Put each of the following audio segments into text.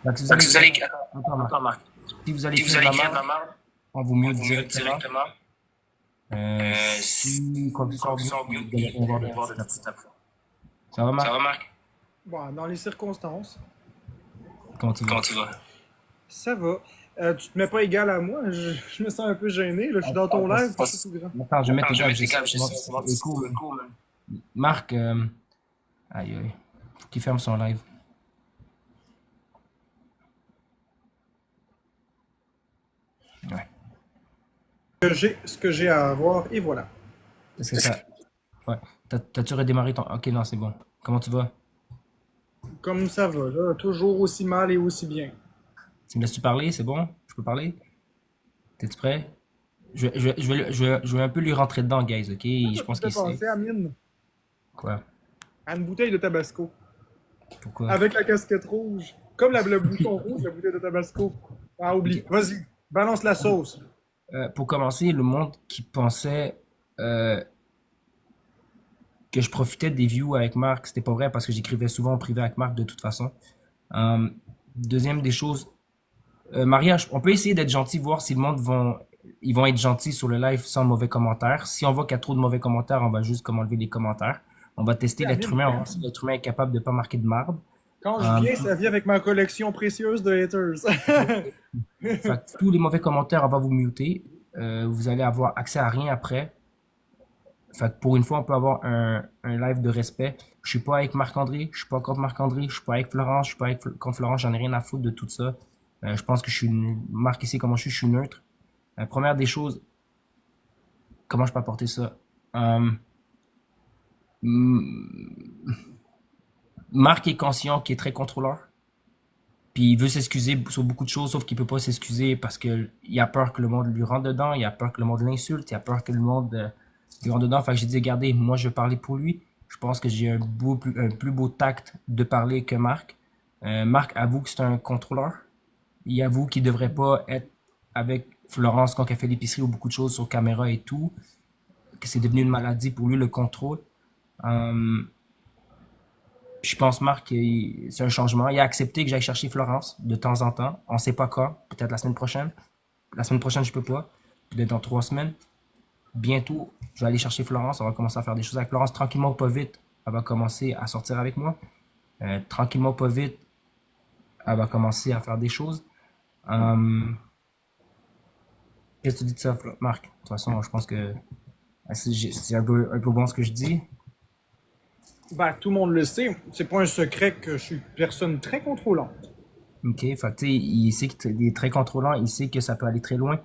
Donc, si vous Donc, allez, si vous allez. attends, Marc. Attends, Marc. Si vous allez Si vous écrire de allez la écrire de merde, la merde, on vous on mute vous mute directement. directement. Si quoi que ce soit, Quoi on que ce mute, soit, on puis mute, vous puis allez ils rien voir de devront tout voir de ça. tout après. Ça va, Ça Marc? va, Marc? Bon, dans les circonstances, Comment tu vas? Comment tu vas? ça va. Tu te mets pas égal à moi, je me sens un peu gêné, là. Je suis dans ton live, puis c'est tout grand. Attends, je vais mettre Attends, tes je vais gars, mettre je les sais câbles, je comment sais ça comment fait écho, c'est mais... cool, man. Marc, aïe, aïe. Faut qu'il ferme son live. Ouais. Ce que j'ai à avoir, et voilà. Est-ce que ça... Ouais. T'as-tu redémarré ton... Ok, non, c'est bon. Comment tu vas? Comme ça va, là. Toujours aussi mal et aussi bien. Tu me laisses-tu parler? C'est bon? Je peux parler? T'es-tu prêt? Je vais un peu lui rentrer dedans, guys, ok? Je Tu me pense fais qu'il sait. penser à Mine, Quoi? à une bouteille de Tabasco, Pourquoi? avec la casquette rouge. Comme le bouton rouge, la bouteille de Tabasco. Ah, oublie. Ok. Vas-y, balance la sauce. Pour commencer, le monde qui pensait euh, que je profitais des views avec Marc, c'était pas vrai parce que j'écrivais souvent en privé avec Marc de toute façon. Euh, Deuxième des choses, Maria, on peut essayer d'être gentil, voir si le monde ils vont être gentils sur le live sans mauvais commentaires. Si on voit qu'il y a trop de mauvais commentaires, on va juste comme enlever les commentaires. On va tester Et l'être Amine, humain, on va voir si l'être humain est capable de pas marquer de marde. quand je Euh, viens, ça vient avec ma collection précieuse de haters. Fait que tous les mauvais commentaires, on va vous muter. Vous allez avoir accès à rien après. Fait que pour une fois, on peut avoir un live de respect. Je suis pas avec Marc-André, je suis pas contre Marc-André, je suis pas avec Florence, je suis pas avec, contre Florence, j'en ai rien à foutre de tout ça. Je pense que je suis Marc ici comment je suis neutre. Première des choses, comment je peux apporter ça? Euh, Marc est conscient qu'il est très contrôleur. Puis il veut s'excuser sur beaucoup de choses, sauf qu'il peut pas s'excuser parce que il a peur que le monde lui rentre dedans, il a peur que le monde l'insulte, il a peur que le monde lui rentre dedans. Fait que j'ai dit, regardez, moi je vais parler pour lui. Je pense que j'ai un plus beau tact de parler que Marc. Marc avoue que c'est un contrôleur. Il avoue qu'il devrait pas être avec Florence quand elle fait l'épicerie ou beaucoup de choses sur caméra et tout. Que c'est devenu une maladie pour lui, le contrôle. Euh, je pense, Marc, c'est un changement. Il a accepté que j'aille chercher Florence de temps en temps. On sait pas quand. Peut-être la semaine prochaine. La semaine prochaine, je peux pas. Peut-être dans 3 semaines. Bientôt, je vais aller chercher Florence. On va commencer à faire des choses avec Florence. Tranquillement, pas vite. Elle va commencer à sortir avec moi. Tranquillement, pas vite. Elle va commencer à faire des choses. Euh, Qu'est-ce que tu dis de ça, Marc? De toute façon, je pense que c'est un peu bon ce que je dis. Ben, tout le monde le sait. C'est pas un secret que je suis une personne très contrôlante. Ok, fait que, tu sais, il sait qu'il est très contrôlant, il sait que ça peut aller très loin.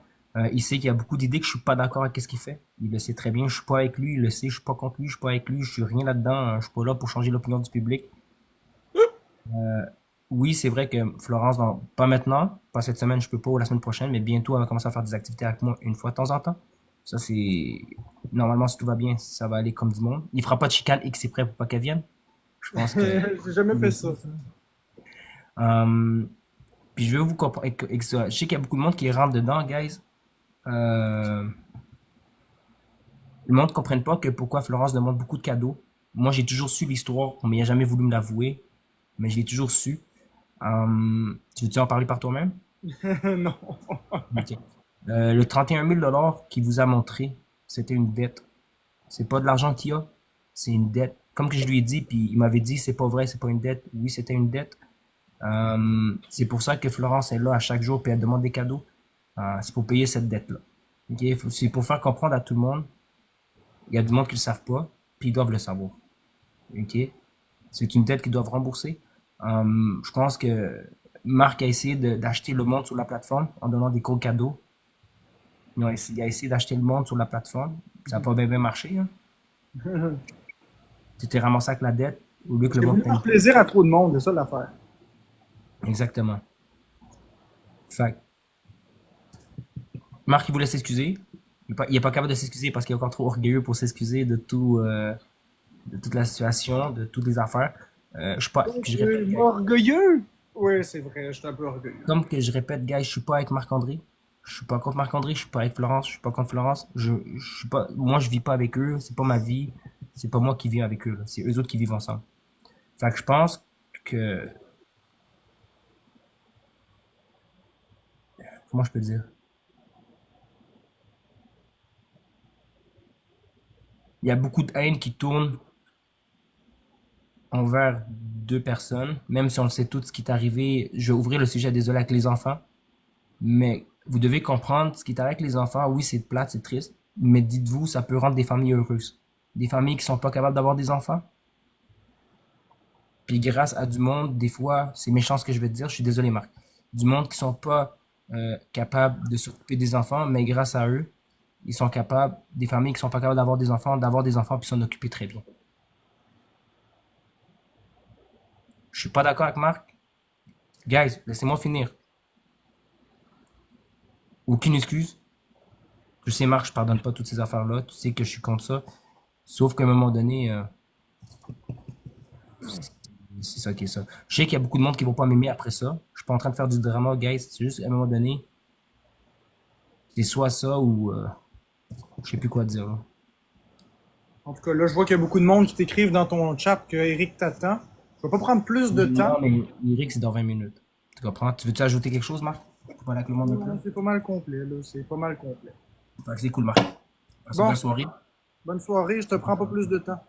Il sait qu'il y a beaucoup d'idées que je suis pas d'accord avec ce qu'il fait. Il le sait très bien, je suis pas avec lui, il le sait, je suis pas contre lui, je suis pas avec lui, je suis rien là-dedans, je suis pas là pour changer l'opinion du public. Oui, c'est vrai que Florence, pas maintenant, pas cette semaine, je peux pas, ou la semaine prochaine, mais bientôt, elle va commencer à faire des activités avec moi une fois de temps en temps. Ça, c'est, normalement, si tout va bien, ça va aller comme du monde. Il fera pas de chicane et que c'est prêt pour pas qu'elle vienne. Je pense que, J'ai jamais fait ça. euh, puis je vais vous comprendre, je sais qu'il y a beaucoup de monde qui rentre dedans, guys. Le monde ne comprenne pas que pourquoi Florence demande beaucoup de cadeaux. Moi, j'ai toujours su l'histoire, mais il n'a jamais voulu me l'avouer, mais je l'ai toujours su. Tu veux-tu en parler par toi-même? Non. Ok. Le 31 000 qu'il vous a montré, c'était une dette. C'est pas de l'argent qu'il y a, c'est une dette. Comme que je lui ai dit, puis il m'avait dit, c'est pas vrai, c'est pas une dette. Oui, c'était une dette. C'est pour ça que Florence est là à chaque jour, puis elle demande des cadeaux. C'est pour payer cette dette-là. Ok? C'est pour faire comprendre à tout le monde. Il y a du monde qui le savent pas, puis ils doivent le savoir. Ok? C'est une dette qu'ils doivent rembourser. Je pense que Marc a essayé d'acheter le monde sur la plateforme en donnant des codes cadeaux. Il a essayé d'acheter le monde sur la plateforme. Ça n'a pas bien marché. Hein. Tu t'es ramassé avec la dette au lieu que le J'ai monde voulu paye. faire plaisir à trop de monde, c'est ça l'affaire. Exactement. Fait que Marc, il voulait s'excuser. Il est pas capable de s'excuser parce qu'il est encore trop orgueilleux pour s'excuser de tout, de toute la situation, de toutes les affaires. Je suis pas, puis je répète, Orgueilleux? Oui, c'est vrai, je suis un peu orgueilleux. comme que je répète, guys, je suis pas avec Marc-André. Je suis pas contre Marc-André, je suis pas avec Florence, je suis pas contre Florence. Je suis pas, moi, je vis pas avec eux, c'est pas ma vie. C'est pas moi qui vis avec eux, là. C'est eux autres qui vivent ensemble. Fait que je pense que comment je peux le dire? Il y a beaucoup de haine qui tourne envers deux personnes, même si on le sait tout ce qui est arrivé. Je vais ouvrir le sujet, désolé, avec les enfants, mais vous devez comprendre ce qui est arrivé avec les enfants. Oui, c'est plate, c'est triste, mais dites-vous, ça peut rendre des familles heureuses. Des familles qui sont pas capables d'avoir des enfants. Puis grâce à du monde, des fois, c'est méchant ce que je vais te dire, je suis désolé, Marc. Du monde qui sont pas capables de s'occuper des enfants, mais grâce à eux, ils sont capables, des familles qui sont pas capables d'avoir des enfants puis s'en occuper très bien. Je suis pas d'accord avec Marc. Guys, laissez-moi finir. Aucune excuse. Je sais, Marc, je pardonne pas toutes ces affaires-là. Tu sais que je suis contre ça. Sauf qu'à un moment donné, c'est ça qui est ça. Je sais qu'il y a beaucoup de monde qui vont pas m'aimer après ça. Je suis pas en train de faire du drama, guys. C'est juste, à un moment donné, c'est soit ça ou je sais plus quoi dire, là. En tout cas, là, je vois qu'il y a beaucoup de monde qui t'écrivent dans ton chat que Eric t'attend. Je vais pas prendre plus de temps. Non, mais Eric, c'est dans 20 minutes. Tu comprends? Tu veux-tu ajouter quelque chose, Marc? Pour parler avec le monde un peu? Non, c'est pas mal complet, là. C'est pas mal complet. Fait que c'est cool, Marc. Passe une Bon, bonne soirée. bonne soirée, je te prends pas plus de temps.